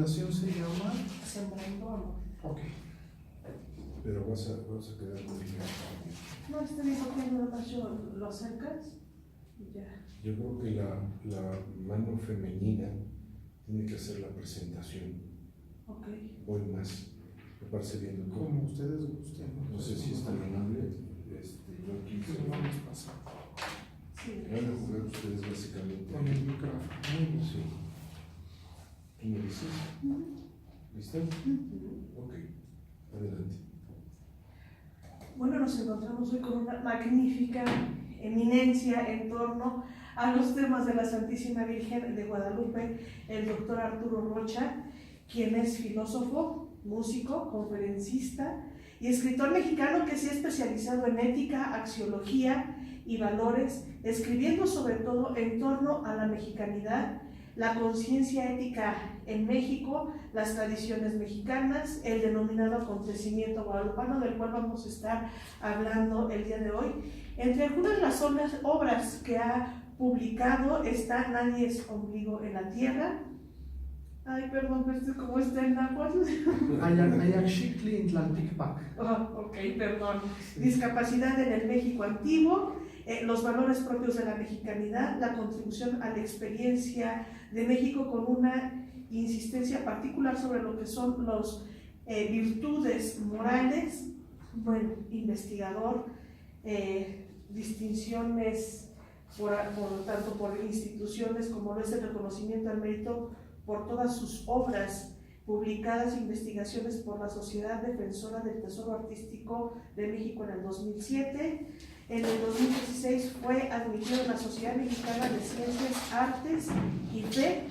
fundación se llama Sembrando Amor. Ok. Pero vas a quedar con ella. No, este dijo que nada más yo lo acercas y ya. Yo creo que la mano femenina tiene que hacer la presentación. Ok. Voy más. Me parece bien, doctor. Como ustedes gusten. No sé si es tan amable. Yo aquí Pues vamos a pasar Sí, van a jugar ustedes básicamente. con el micrófono. Muy bien. Sí. ¿Tú me dices? ¿Listo? Ok. Adelante. Bueno, nos encontramos hoy con una magnífica eminencia en torno a los temas de la Santísima Virgen de Guadalupe, el doctor Arturo Rocha, quien es filósofo, músico, conferencista y escritor mexicano que se ha especializado en ética, axiología y valores, escribiendo sobre todo en torno a la mexicanidad, la conciencia ética en México, las tradiciones mexicanas, el denominado acontecimiento guadalupano, del cual vamos a estar hablando el día de hoy. Entre algunas de las obras que ha publicado está Nadie es ombligo en la tierra. Ay, perdón, pero esto como está en náhuatl. Ayaxictli Intlalticpac. Ok, perdón. Discapacidad en el México antiguo, los valores propios de la mexicanidad, la contribución a la experiencia de México con una insistencia particular sobre lo que son las virtudes morales. Bueno, investigador, distinciones tanto por instituciones como lo es el reconocimiento al mérito por todas sus obras publicadas, investigaciones por la Sociedad Defensora del Tesoro Artístico de México en el 2007. En el 2016 fue admitido en la Sociedad Mexicana de Ciencias, Artes y Fe.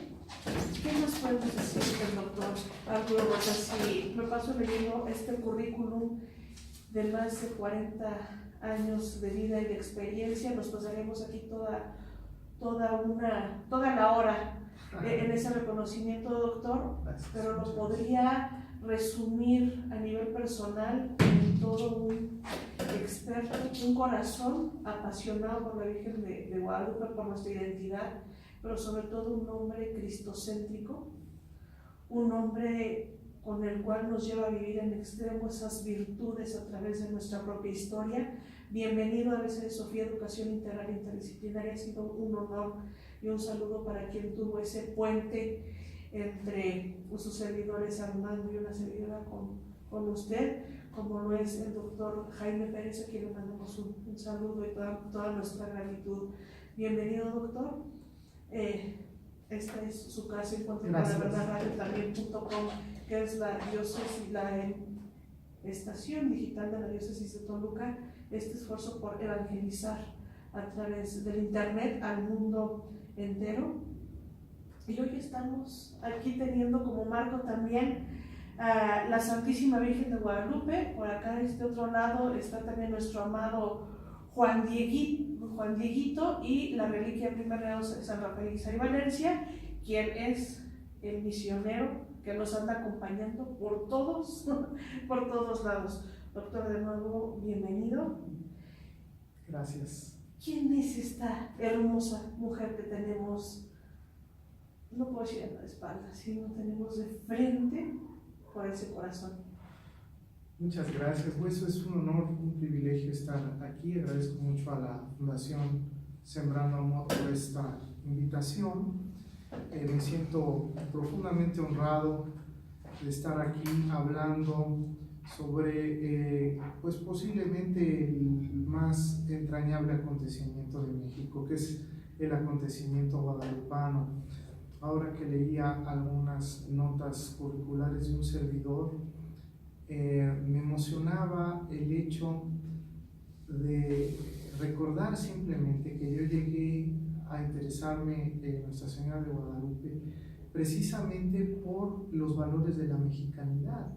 ¿Qué nos puede decir el doctor Arturo Rocha? Si me paso leyendo este currículum de más de 40 años de vida y de experiencia, nos pasaremos aquí toda la hora en ese reconocimiento, doctor, pero nos podría resumir a nivel personal en todo un experto, un corazón apasionado por la Virgen de Guadalupe, por nuestra identidad, pero sobre todo un hombre cristocéntrico, un hombre con el cual nos lleva a vivir en extremo esas virtudes a través de nuestra propia historia. Bienvenido a BC de Sofía Educación Integral Interdisciplinaria, ha sido un honor y un saludo para quien tuvo ese puente entre sus servidores Armando y una servidora con usted, como lo es el doctor Jaime Pérez, a quien le mandamos un saludo y toda nuestra gratitud. Bienvenido, doctor. Esta es su casa en cuanto a la verdad radio también.com, que es la diócesis, la estación digital de la diócesis de Toluca. Este esfuerzo por evangelizar a través del internet al mundo entero. Y hoy estamos aquí teniendo como marco también a la Santísima Virgen de Guadalupe. Por acá de este otro lado está también nuestro amado Juan Dieguito y la reliquia primer grado de San Rafael y San Valencia, quien es el misionero que nos anda acompañando por todos lados. Doctor, de nuevo, bienvenido. Gracias. ¿Quién es esta hermosa mujer que tenemos, no puedo decir en la espalda, sino tenemos de frente por ese corazón? Muchas gracias. Pues es un honor, un privilegio estar aquí. Agradezco mucho a la Fundación Sembrando Amor por esta invitación. Me siento profundamente honrado de estar aquí hablando sobre pues posiblemente el más entrañable acontecimiento de México, que es el acontecimiento guadalupano. Ahora que leía algunas notas curriculares de un servidor, me emocionaba el hecho de recordar simplemente que yo llegué a interesarme en Nuestra Señora de Guadalupe precisamente por los valores de la mexicanidad,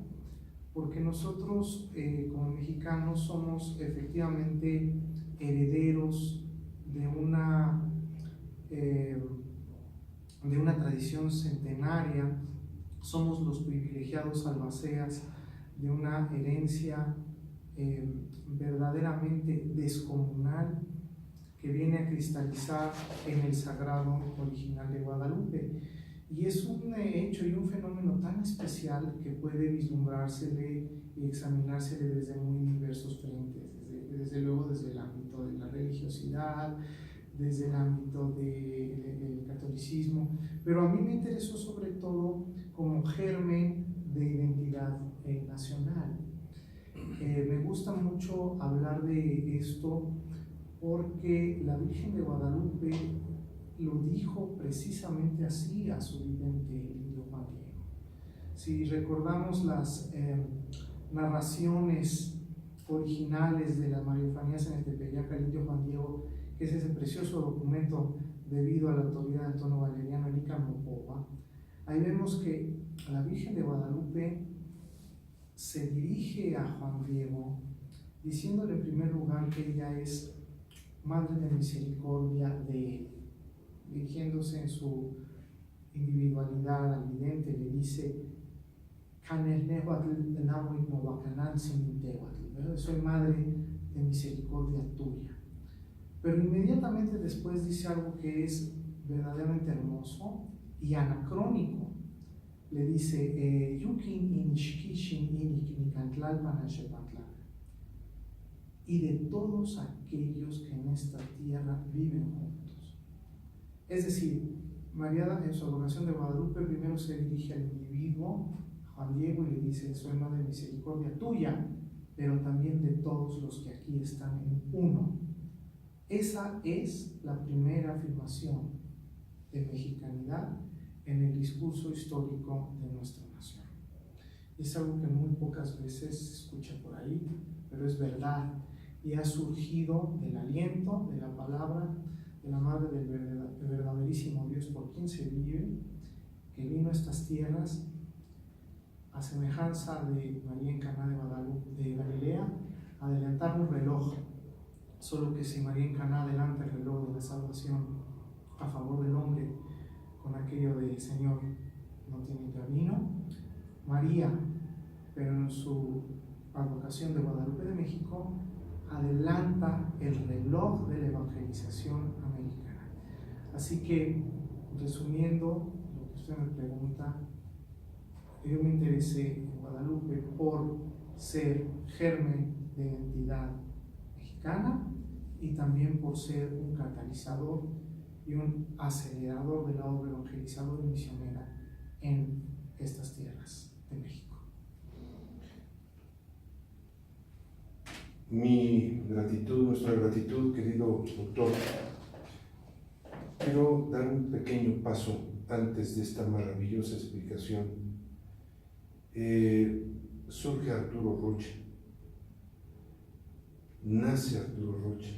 porque nosotros como mexicanos somos efectivamente herederos de una tradición centenaria, somos los privilegiados albaceas de una herencia verdaderamente descomunal que viene a cristalizar en el sagrado original de Guadalupe. Y es un hecho y un fenómeno tan especial que puede vislumbrársele y examinársele desde muy diversos frentes, desde luego desde el ámbito de la religiosidad, desde el ámbito del catolicismo, pero a mí me interesó sobre todo como germen de identidad nacional. Me gusta mucho hablar de esto porque la Virgen de Guadalupe lo dijo precisamente así a su vidente, el indio Juan Diego. Si recordamos las narraciones originales de las Mariofanías en el Tepeyac al indio Juan Diego, que es ese precioso documento debido a la autoridad de Antonio Valeriano en Icamopova, ahí vemos que la Virgen de Guadalupe se dirige a Juan Diego diciéndole en primer lugar que ella es Madre de Misericordia de él. Dirigiéndose en su individualidad al vidente, le dice: soy madre de misericordia tuya. Pero inmediatamente después dice algo que es verdaderamente hermoso y anacrónico. Le dice: y de todos aquellos que en esta tierra viven juntos. Es decir, María en su advocación de Guadalupe primero se dirige al individuo, Juan Diego, y le dice: soy madre de misericordia tuya, pero también de todos los que aquí están en uno. Esa es la primera afirmación de mexicanidad en el discurso histórico de nuestra nación. Es algo que muy pocas veces se escucha por ahí, pero es verdad, y ha surgido del aliento, de la palabra de la Madre del verdaderísimo Dios por quien se vive, que vino a estas tierras a semejanza de María en Caná de Guadalupe, de Galilea, a adelantar un reloj. Solo que si María en Caná adelanta el reloj de la salvación a favor del hombre con aquello de Señor, no tiene camino, María, pero en su advocación de Guadalupe de México, adelanta el reloj de la evangelización americana. Así que, resumiendo lo que usted me pregunta, yo me interesé en Guadalupe por ser germen de identidad mexicana y también por ser un catalizador y un acelerador de la obra evangelizadora y misionera en estas tierras de México. Mi gratitud, nuestra gratitud, querido doctor. Quiero dar un pequeño paso antes de esta maravillosa explicación. Surge Arturo Rocha. Nace Arturo Rocha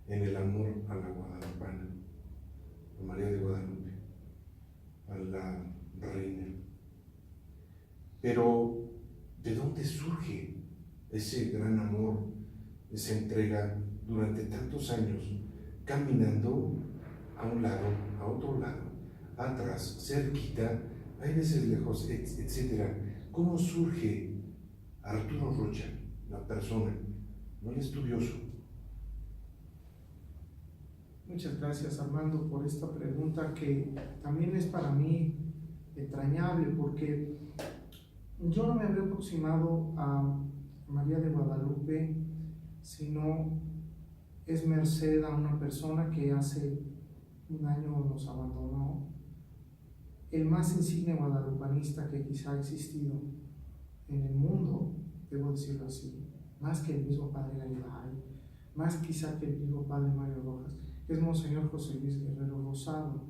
en el amor a la guadalupana, a María de Guadalupe, a la reina. Pero, ¿de dónde surge ese gran amor, esa entrega durante tantos años, caminando a un lado, a otro lado, atrás, cerquita, hay veces lejos, etcétera? ¿Cómo surge Arturo Rocha, la persona, no el estudioso? Muchas gracias, Armando, por esta pregunta que también es para mí entrañable, porque yo no me habría aproximado a María de Guadalupe, sino es merced a una persona que hace un año nos abandonó, el más insigne guadalupanista que quizá ha existido en el mundo, debo decirlo así, más que el mismo padre Garibay, más quizá que el mismo padre Mario Rojas, que es Monseñor José Luis Guerrero Rosado,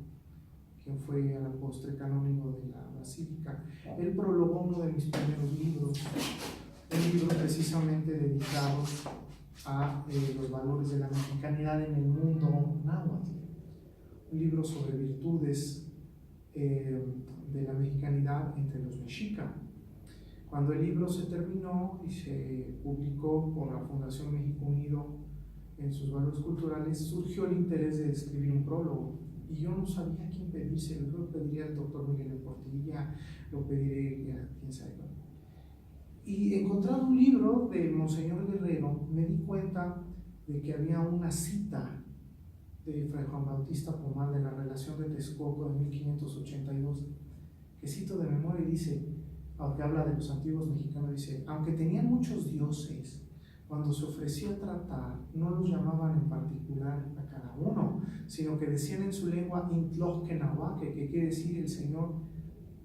quien fue a la postre canónigo de la Basílica. Él prologó uno de mis primeros libros, un libro precisamente dedicado a los valores de la mexicanidad en el mundo náhuatl, un libro sobre virtudes de la mexicanidad entre los mexica. Cuando el libro se terminó y se publicó por la Fundación México Unido en sus valores culturales, surgió el interés de escribir un prólogo, y yo no sabía a quién pedírselo. Yo lo pediría al doctor Miguel Portilla, lo pediré a quién sabe. Y encontrando un libro de Monseñor Guerrero, me di cuenta de que había una cita de Fray Juan Bautista Pomar de la relación de Texcoco de 1582, que cito de memoria y dice, aunque habla de los antiguos mexicanos, dice, aunque tenían muchos dioses, cuando se ofrecía tratar, no los llamaban en particular a cada uno, sino que decían en su lengua Intlojkenahuaque, que quiere decir el Señor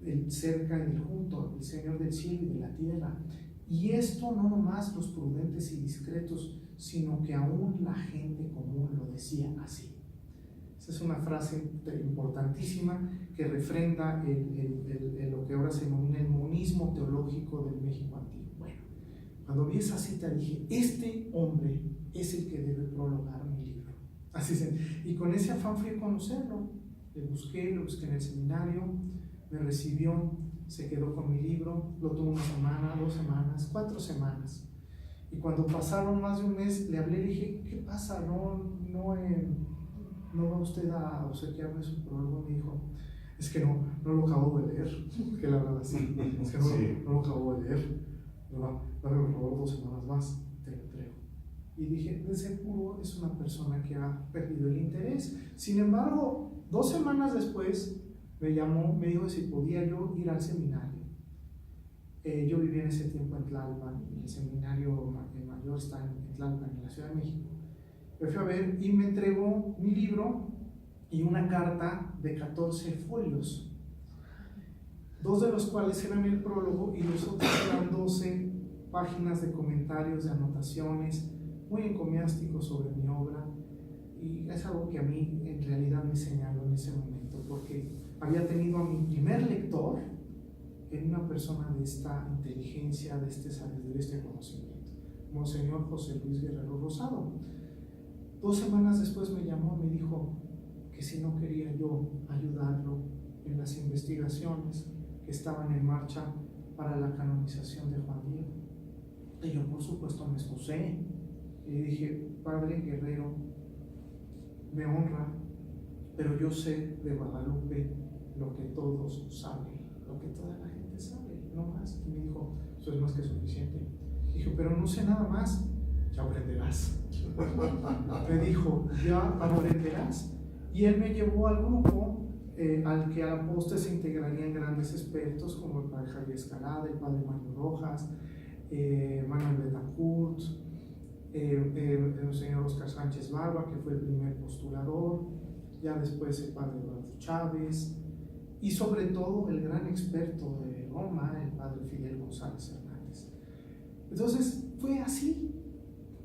el cerca y el junto, el Señor del cielo y de la tierra. Y esto no nomás los prudentes y discretos, sino que aún la gente común lo decía así. Esa es una frase importantísima que refrenda lo que ahora se denomina el monismo teológico del México antiguo. Bueno, cuando vi esa cita dije, este hombre es el que debe prologar mi libro. Así es. Y con ese afán fui a conocerlo. Lo busqué en el seminario, me recibió, se quedó con mi libro, lo tuvo 1 semana, 2 semanas, 4 semanas. Y cuando pasaron más de un mes, le hablé y le dije, ¿qué pasa? ¿No va usted a obsequiarme su prólogo? Me dijo, es que no lo acabo de leer, que él hablaba así, es que no lo acabo de leer, dame por favor 2 semanas más, te lo entrego. Y dije, de seguro es una persona que ha perdido el interés. Sin embargo, 2 semanas después me llamó, me dijo si podía yo ir al seminario. Yo vivía en ese tiempo en Tlalpan, el seminario mayor está en Tlalpan, en la Ciudad de México. Me fui a ver y me entregó mi libro y una carta de 14 folios, 2 de los cuales eran el prólogo y los otros eran 12 páginas de comentarios, de anotaciones, muy encomiásticos sobre mi obra. Y es algo que a mí en realidad me señaló en ese momento, porque había tenido a mi primer lector en una persona de esta inteligencia, de este sabiduría, de este conocimiento, Monseñor José Luis Guerrero Rosado. 2 semanas después me llamó y me dijo que si no quería yo ayudarlo en las investigaciones que estaban en marcha para la canonización de Juan Diego. Y yo por supuesto me excusé y le dije, Padre Guerrero, me honra, pero yo sé de Guadalupe lo que todos saben, lo que toda la gente sabe, no más. Y me dijo, eso es más que suficiente. Dije, pero no sé nada más. Ya aprenderás. Me dijo, ya aprenderás. Y él me llevó al grupo al que a la postre se integrarían grandes expertos como el padre Javier Escalada, el padre Mario Rojas, Manuel Betancourt, el señor Oscar Sánchez Barba, que fue el primer postulador, ya después el padre Eduardo Chávez, y sobre todo el gran experto de Roma, el padre Fidel González Hernández. Entonces fue así,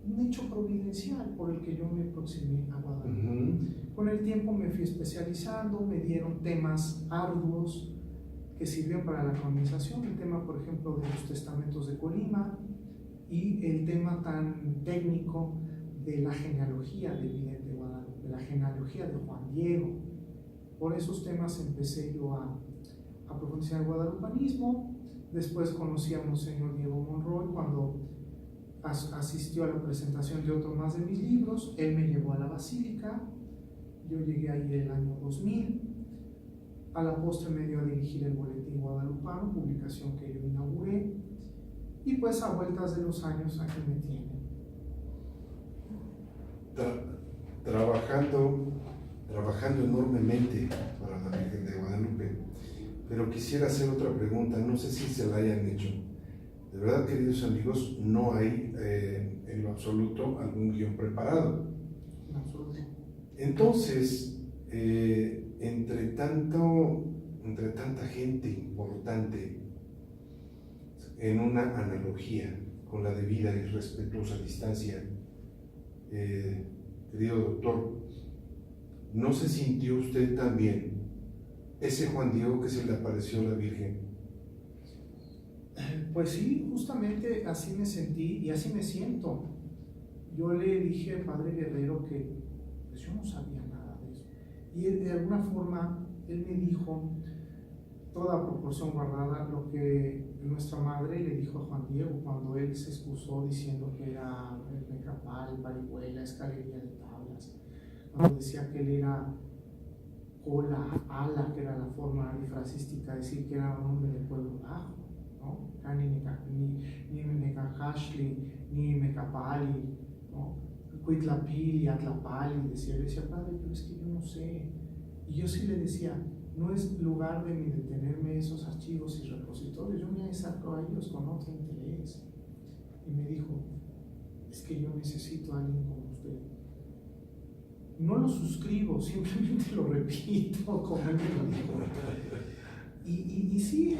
un hecho providencial por el que yo me aproximé a Guadalupe. Con el tiempo me fui especializando, me dieron temas arduos que sirvieron para la canonización, el tema por ejemplo de los testamentos de Colima y el tema tan técnico de la genealogía del vidente de Guadalupe, la genealogía de Juan Diego. Por esos temas empecé yo a profundizar el guadalupanismo. Después conocí a Monseñor Diego Monroy cuando asistió a la presentación de otro más de mis libros. Él me llevó a la basílica, yo llegué ahí el año 2000. A la postre me dio a dirigir el Boletín Guadalupano, publicación que yo inauguré, y pues a vueltas de los años aquí me tienen. Trabajando enormemente para la Virgen de Guadalupe, pero quisiera hacer otra pregunta, no sé si se la hayan hecho. De verdad, queridos amigos, no hay en lo absoluto algún guión preparado. En absoluto. Entonces, entre tanta gente importante, en una analogía con la debida y respetuosa distancia, querido doctor, ¿no se sintió usted también ese Juan Diego que se le apareció a la Virgen? Pues sí, justamente así me sentí y así me siento. Yo le dije al padre Guerrero que pues yo no sabía nada de eso. Y él, de alguna forma, él me dijo, toda proporción guardada, lo que nuestra madre le dijo a Juan Diego cuando él se excusó diciendo que era mecapal, parihuela, escalería de tablas, cuando decía que él era cola, ala, que era la forma frasística de decir que era un hombre del pueblo bajo, ¿no? Ni Mecajashli, ni Mecapali, ¿no? Cuitlapil y Atlapal, y decía, padre, pero es que yo no sé. Y yo sí le decía, no es lugar de mi detenerme esos archivos y repositorios, yo me acerco a ellos con otro interés. Y me dijo, es que yo necesito a alguien como usted. No lo suscribo, simplemente lo repito como él me lo dijo. Y sí,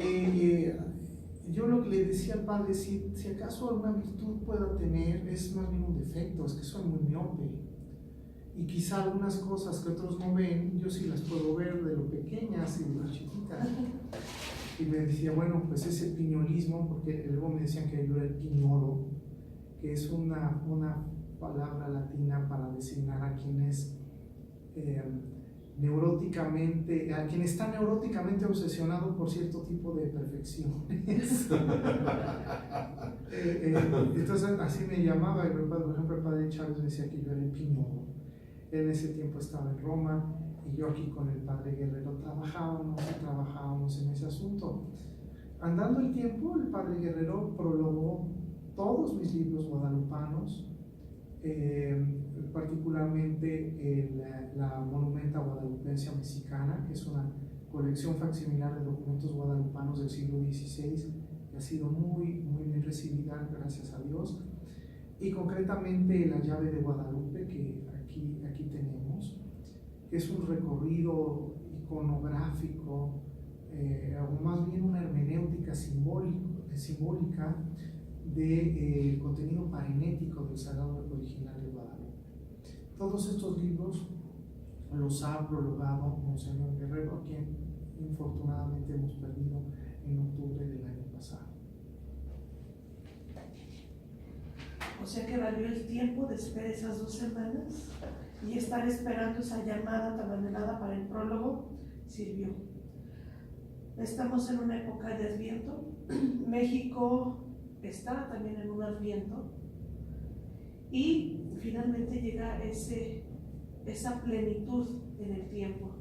yo lo que le decía al padre, si acaso alguna virtud pueda tener, es más bien un defecto, es que soy muy miope. Y quizá algunas cosas que otros no ven, yo sí las puedo ver de lo pequeñas y de lo chiquitas. Y me decía, bueno, pues ese piñolismo, porque luego me decían que yo era el piñolo, que es una palabra latina para designar a quien es neuróticamente, a quien está neuróticamente obsesionado por cierto tipo de perfecciones. Entonces así me llamaba, y por ejemplo el padre Chávez me decía que yo era el piñolo. Él en ese tiempo estaba en Roma y yo aquí con el padre Guerrero trabajábamos en ese asunto. Andando el tiempo, el padre Guerrero prologó todos mis libros guadalupanos, particularmente la Monumenta Guadalupensia Mexicana, que es una colección facsimilar de documentos guadalupanos del siglo XVI, que ha sido muy, muy bien recibida, gracias a Dios, y concretamente la Llave de Guadalupe, que aquí tenemos, que es un recorrido iconográfico, o más bien una hermenéutica simbólica del contenido parenético del Sagrado Original de Guadalupe. Todos estos libros los ha prologado Monseñor Guerrero, a quien infortunadamente hemos perdido en octubre del año pasado. O sea que valió el tiempo de esperar esas 2 semanas y estar esperando esa llamada tan anhelada para el prólogo sirvió. Estamos en una época de Adviento. México está también en un Adviento y finalmente llega esa plenitud en el tiempo.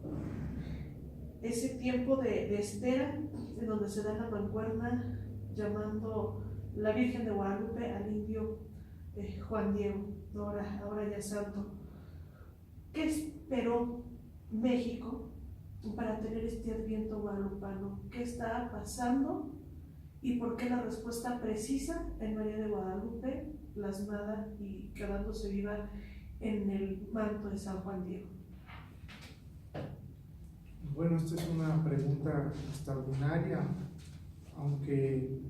Ese tiempo de espera en donde se da la mancuerna llamando la Virgen de Guadalupe al indio Juan Diego, ahora ya santo. ¿Qué esperó México para tener este Adviento guadalupano? ¿Qué está pasando y por qué la respuesta precisa en María de Guadalupe, plasmada y quedándose viva en el manto de San Juan Diego? Bueno, esta es una pregunta extraordinaria, aunque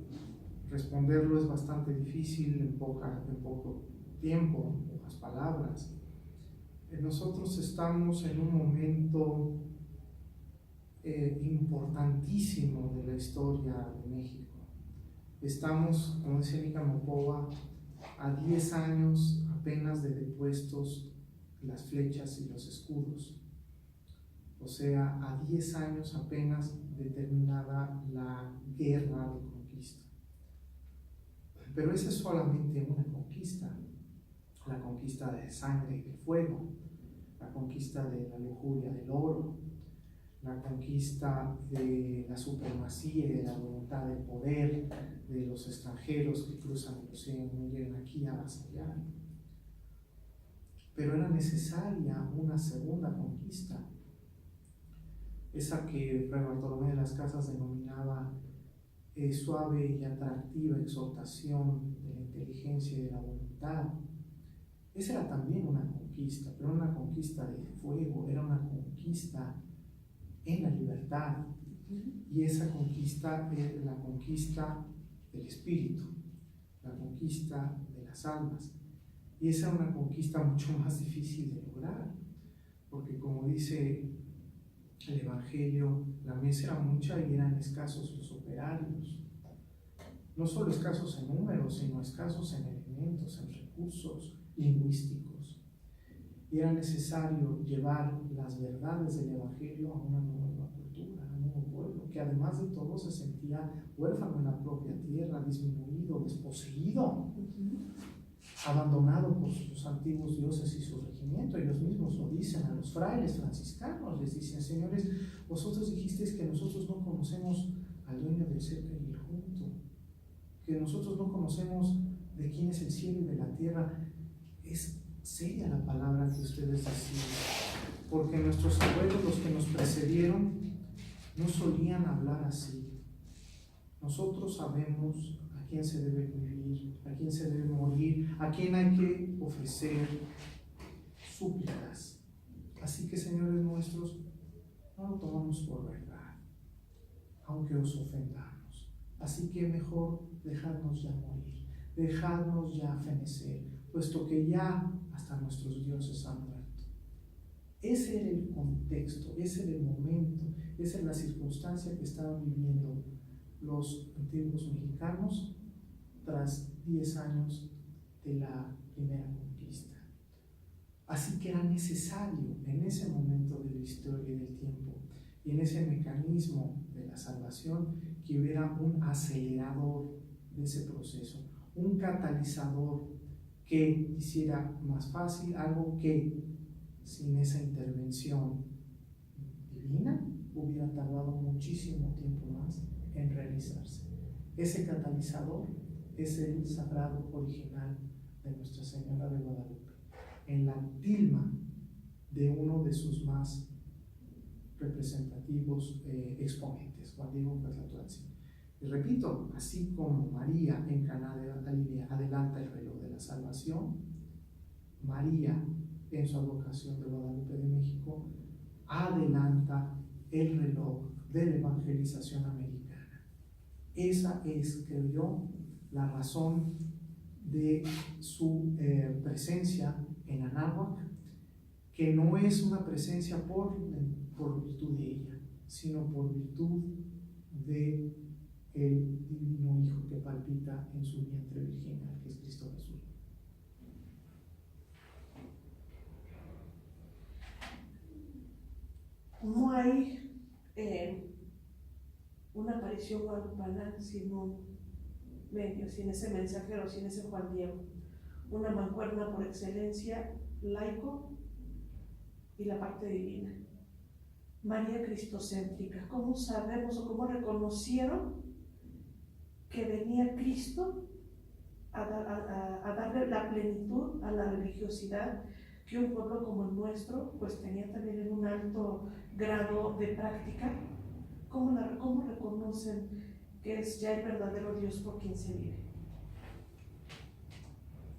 responderlo es bastante difícil en poco tiempo, en pocas palabras. Nosotros estamos en un momento importantísimo de la historia de México. Estamos, como decía Nica Mopoa, a 10 años apenas de depuestos las flechas y los escudos. O sea, a 10 años apenas de terminada la guerra de conquista. Pero esa es solamente una conquista, la conquista de sangre y de fuego, la conquista de la lujuria del oro, la conquista de la supremacía y de la voluntad de poder de los extranjeros que cruzan el océano y llegan aquí a avasallar. Pero era necesaria una segunda conquista, esa que Fray Bartolomé de las Casas denominaba suave y atractiva exhortación de la inteligencia y de la voluntad. Esa era también una conquista, pero una conquista de fuego, era una conquista en la libertad. Y esa conquista es la conquista del espíritu, la conquista de las almas. Y esa es una conquista mucho más difícil de lograr, porque como dice el Evangelio, la mies era mucha y eran escasos los operarios. No solo escasos en números, sino escasos en elementos, en recursos lingüísticos. Y era necesario llevar las verdades del Evangelio a una nueva cultura, a un nuevo pueblo, que además de todo se sentía huérfano en la propia tierra, disminuido, desposeído, abandonado por sus antiguos dioses y su regimiento. Ellos mismos lo dicen a los frailes franciscanos, les dicen: señores, vosotros dijisteis que nosotros no conocemos al dueño del cerca y el junto, que nosotros no conocemos de quién es el cielo y de la tierra. Es seria la palabra que ustedes decían, porque nuestros abuelos, los que nos precedieron, no solían hablar así. Nosotros sabemos a quién se debe vivir, a quién se debe morir, a quién hay que ofrecer súplicas. Así que, señores nuestros, no lo tomamos por verdad, aunque os ofendamos. Así que mejor dejadnos ya morir, dejadnos ya fenecer, puesto que ya hasta nuestros dioses han muerto. Ese era el contexto, ese era el momento, esa es la circunstancia que estaban viviendo los antiguos mexicanos tras 10 años de la primera conquista. Así que era necesario en ese momento de la historia y del tiempo y en ese mecanismo de la salvación que hubiera un acelerador de ese proceso, un catalizador que hiciera más fácil algo que sin esa intervención divina hubiera tardado muchísimo tiempo más en realizarse. Ese catalizador es el sagrado original de Nuestra Señora de Guadalupe, en la tilma de uno de sus más representativos exponentes, Juan Diego Platlaturzi. Y repito, así como María en Caná de Galilea adelanta el reloj de la salvación, María en su advocación de Guadalupe de México adelanta el reloj de la evangelización americana. Esa es, creo yo, la razón de su presencia en Anáhuac, que no es una presencia por virtud de ella, sino por virtud de el divino Hijo que palpita en su vientre virginal, que es Cristo Jesús. No hay una aparición guadalupana sin un medio, sin ese mensajero, sin ese Juan Diego. Una mancuerna por excelencia, laico y la parte divina. María cristocéntrica. ¿Cómo sabemos o cómo reconocieron que venía Cristo a darle la plenitud a la religiosidad que un pueblo como el nuestro pues tenía también en un alto grado de práctica? ¿Cómo reconocen que es ya el verdadero Dios por quien se vive?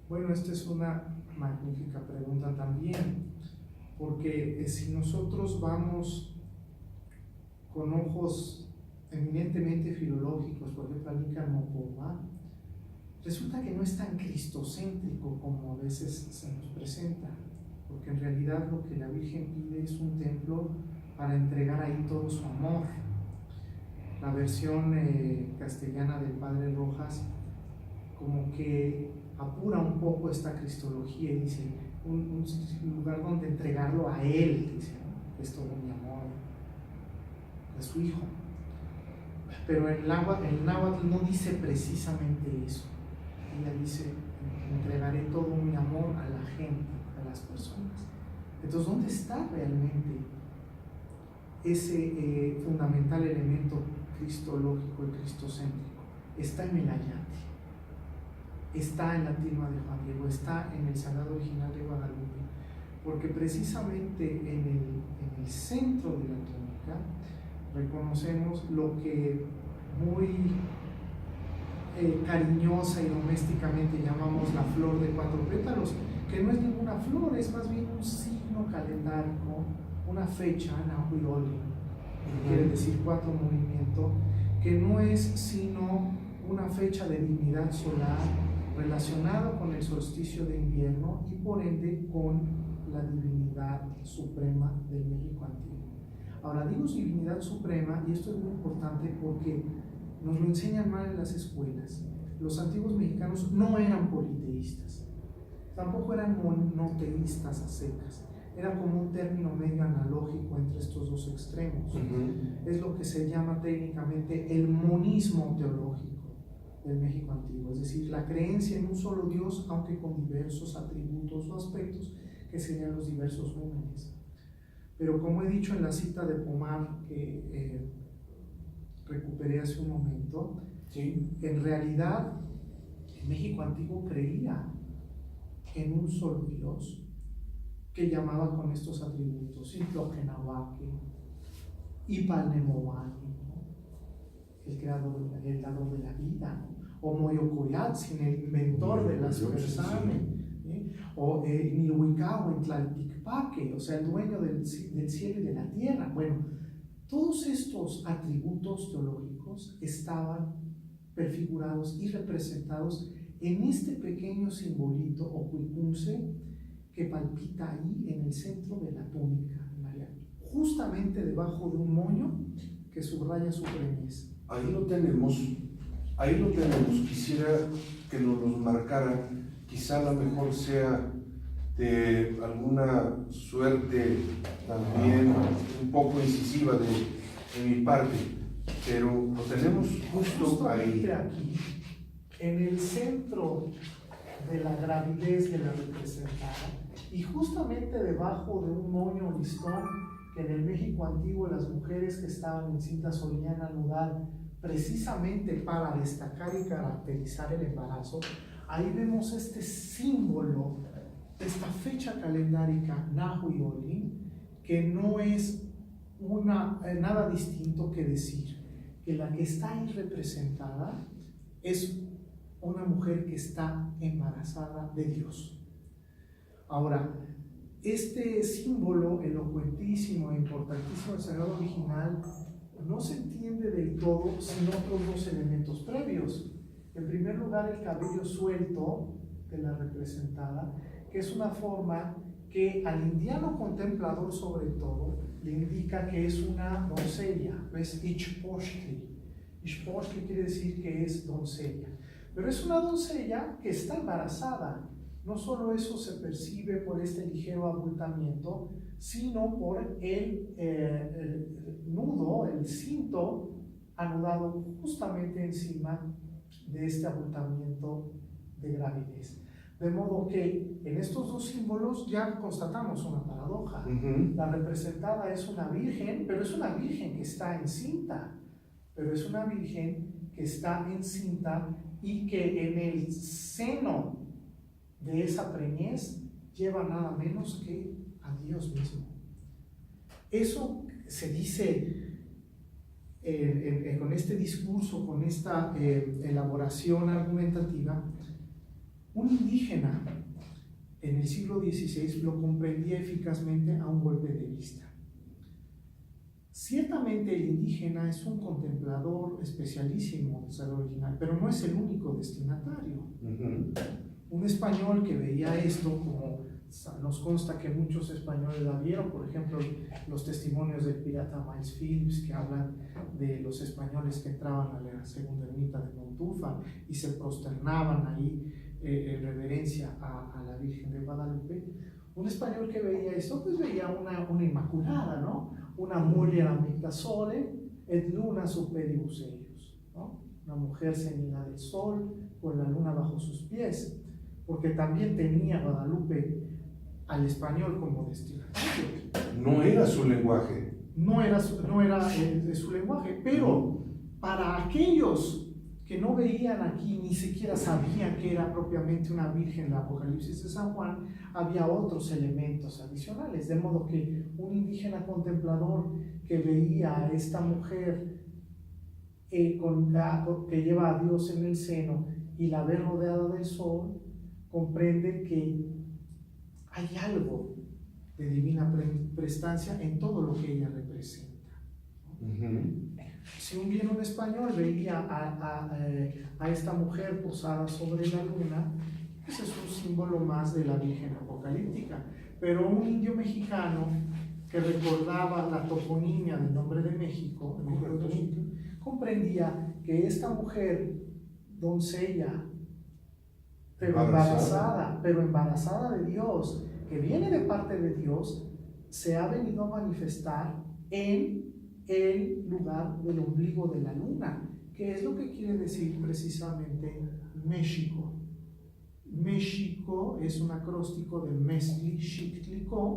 Bueno, esta es una magnífica pregunta también, porque si nosotros vamos con ojos eminentemente filológicos, por ejemplo, a Nícano Poma, resulta que no es tan cristocéntrico como a veces se nos presenta, porque en realidad lo que la Virgen pide es un templo para entregar ahí todo su amor. La versión castellana del Padre Rojas como que apura un poco esta cristología y dice un lugar donde entregarlo a Él, dice, ¿no? Es todo mi amor a su Hijo. Pero el náhuatl no dice precisamente eso. Ella dice: entregaré todo mi amor a la gente, a las personas. Entonces, ¿dónde está realmente ese fundamental elemento cristológico y cristocéntrico? Está en el ayate, está en la tilma de Juan Diego, está en el sagrado original de Guadalupe, porque precisamente en el centro de la tónica reconocemos lo que muy cariñosa y domésticamente llamamos la flor de 4 pétalos, que no es ninguna flor, es más bien un signo calendárico, una fecha, Nahuioli, que quiere decir 4 movimiento, que no es sino una fecha de dignidad solar relacionada con el solsticio de invierno y por ende con la divinidad suprema del México antiguo. Ahora digo divinidad suprema, y esto es muy importante porque nos lo enseñan mal en las escuelas. Los antiguos mexicanos no eran politeístas, tampoco eran monoteístas a secas. Era como un término medio analógico entre estos dos extremos. Es lo que se llama técnicamente el monismo teológico del México antiguo, es decir, la creencia en un solo Dios, aunque con diversos atributos o aspectos que serían los diversos números. Pero como he dicho en la cita de Pomar que recuperé hace un momento, sí, en realidad el México antiguo creía en un solo Dios que llamaba con estos atributos: Itlogenahuaque, Ipalnemohuaque, el dador de la vida, ¿no? O Moyocoyatzin, el inventor de las personas, o Nilhuicahue, Tlalticpaque, o sea, el dueño del cielo y de la tierra. Bueno, todos estos atributos teológicos estaban prefigurados y representados en este pequeño simbolito o cuicunce que palpita ahí en el centro de la túnica de María, justamente debajo de un moño que subraya su preñez. Ahí lo tenemos. Quisiera que nos los marcara. Quizá a lo mejor sea de alguna suerte también un poco incisiva de mi parte, pero lo tenemos justo ahí. Aquí, en el centro de la gravidez de la representada, y justamente debajo de un moño o listón que en el México antiguo las mujeres que estaban encintas solían anudar precisamente para destacar y caracterizar el embarazo. Ahí vemos este símbolo, esta fecha calendárica Nahu y Olin, que no es nada distinto que decir que la que está ahí representada es una mujer que está embarazada de Dios. Ahora, este símbolo elocuentísimo e importantísimo del Sagrado Original no se entiende del todo sin otros dos elementos previos. En primer lugar, el cabello suelto de la representada, que es una forma que al indiano contemplador sobre todo le indica que es una doncella, es Ishposhli. Ishposhli quiere decir que es doncella, pero es una doncella que está embarazada. No solo eso se percibe por este ligero abultamiento, sino por el nudo, el cinto anudado justamente encima de este abultamiento de gravidez. De modo que en estos dos símbolos ya constatamos una paradoja. La representada es una virgen, pero es una virgen que está encinta. Pero es una virgen que está encinta y que en el seno de esa preñez lleva nada menos que a Dios mismo. Eso se dice con este discurso, con esta elaboración argumentativa. Un indígena en el siglo XVI lo comprendía eficazmente a un golpe de vista. Ciertamente el indígena es un contemplador especialísimo del Sagrado Original, pero no es el único destinatario. Un español que veía esto, como nos consta que muchos españoles la vieron, por ejemplo, los testimonios del pirata Miles Phillips, que hablan de los españoles que entraban a la segunda ermita de Montúfar y se prosternaban ahí en reverencia a la Virgen de Guadalupe. Un español que veía esto, pues veía una inmaculada, ¿no? Una mujer amicta sole et luna superibus eius, ¿no? Una mujer ceñida del sol con la luna bajo sus pies, porque también tenía Guadalupe al español como destinatario. No era su lenguaje. No era de su lenguaje, pero para aquellos que no veían aquí, ni siquiera sabían que era propiamente una virgen la Apocalipsis de San Juan, había otros elementos adicionales, de modo que un indígena contemplador que veía a esta mujer que lleva a Dios en el seno y la ve rodeada del sol, comprende que hay algo de divina prestancia en todo lo que ella representa. Si un bien un español veía a esta mujer posada sobre la luna, ese es un símbolo más de la Virgen apocalíptica. Pero un indio mexicano que recordaba la toponimia del nombre de México, comprendía que esta mujer, doncella, pero embarazada de Dios, que viene de parte de Dios, se ha venido a manifestar en el lugar del ombligo de la luna, que es lo que quiere decir precisamente México. México es un acróstico de Mezcli, Xictlicó,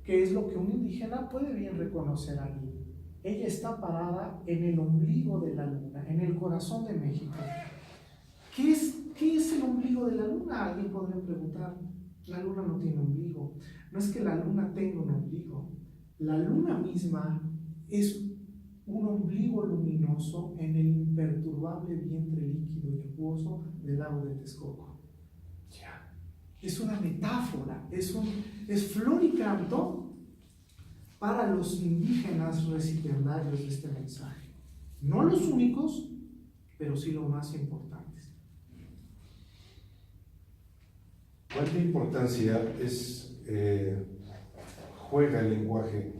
que es lo que un indígena puede bien reconocer allí. Ella está parada en el ombligo de la luna, en el corazón de México. ¿Qué ¿qué es el ombligo de la luna? Alguien podría preguntar. La luna no tiene ombligo. No es que la luna tenga un ombligo. La luna misma es un ombligo luminoso en el imperturbable vientre líquido y acuoso del lago de Texcoco. Ya. Es una metáfora, es flor y canto para los indígenas recipiendarios de este mensaje. No los únicos, pero sí los más importantes. ¿Cuánta importancia juega el lenguaje,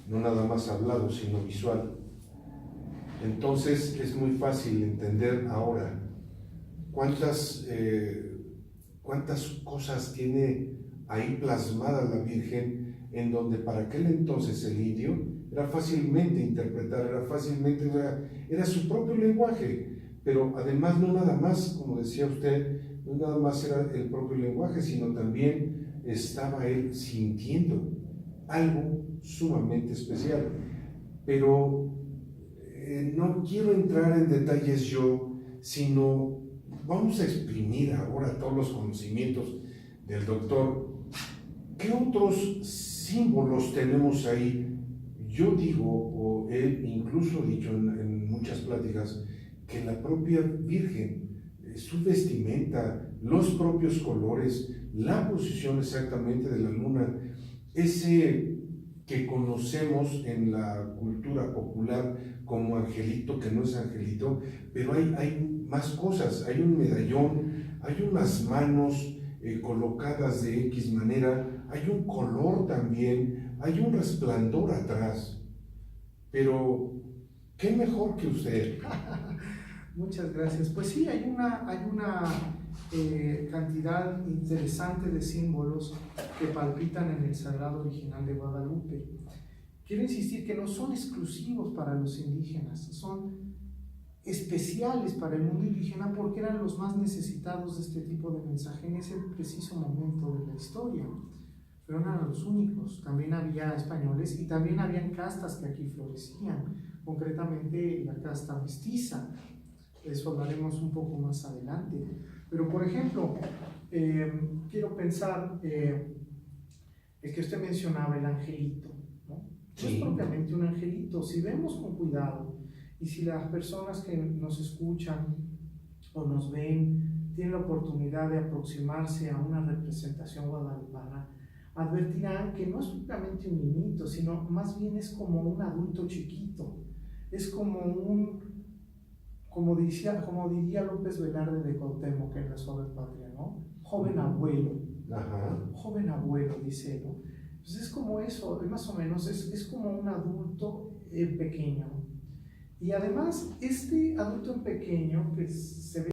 no nada más hablado, sino visual? Entonces es muy fácil entender ahora cuántas cosas tiene ahí plasmada la Virgen, en donde para aquel entonces el indio era fácilmente interpretar, era su propio lenguaje, pero además no nada más, como decía usted, no nada más era el propio lenguaje, sino también estaba él sintiendo algo sumamente especial. Pero no quiero entrar en detalles yo, sino vamos a exprimir ahora todos los conocimientos del doctor. ¿Qué otros símbolos tenemos ahí? Yo digo, o he incluso dicho en muchas pláticas, que la propia Virgen, su vestimenta, los propios colores, la posición exactamente de la luna, ese que conocemos en la cultura popular como angelito, que no es angelito, pero hay más cosas, hay un medallón, hay unas manos colocadas de X manera, hay un color también, hay un resplandor atrás. Pero, ¿qué mejor que usted? Muchas gracias. Pues sí, hay una cantidad interesante de símbolos que palpitan en el sagrado original de Guadalupe. Quiero insistir que no son exclusivos para los indígenas, son especiales para el mundo indígena porque eran los más necesitados de este tipo de mensaje en ese preciso momento de la historia. Pero no eran los únicos, también había españoles y también habían castas que aquí florecían, concretamente la casta mestiza. De eso hablaremos un poco más adelante. Pero, por ejemplo, quiero pensar el que usted mencionaba, el angelito, ¿no? Sí. No es propiamente un angelito. Si vemos con cuidado y si las personas que nos escuchan o nos ven tienen la oportunidad de aproximarse a una representación guadalupana, advertirán que no es propiamente un niñito, sino más bien es como un adulto chiquito. Es como diría López Velarde de Cuauhtémoc en La Suave Patria, ¿no? Joven abuelo. Ajá. Joven abuelo, dice, ¿no? Entonces es como eso, más o menos, es como un adulto pequeño. Y además, este adulto pequeño que se ve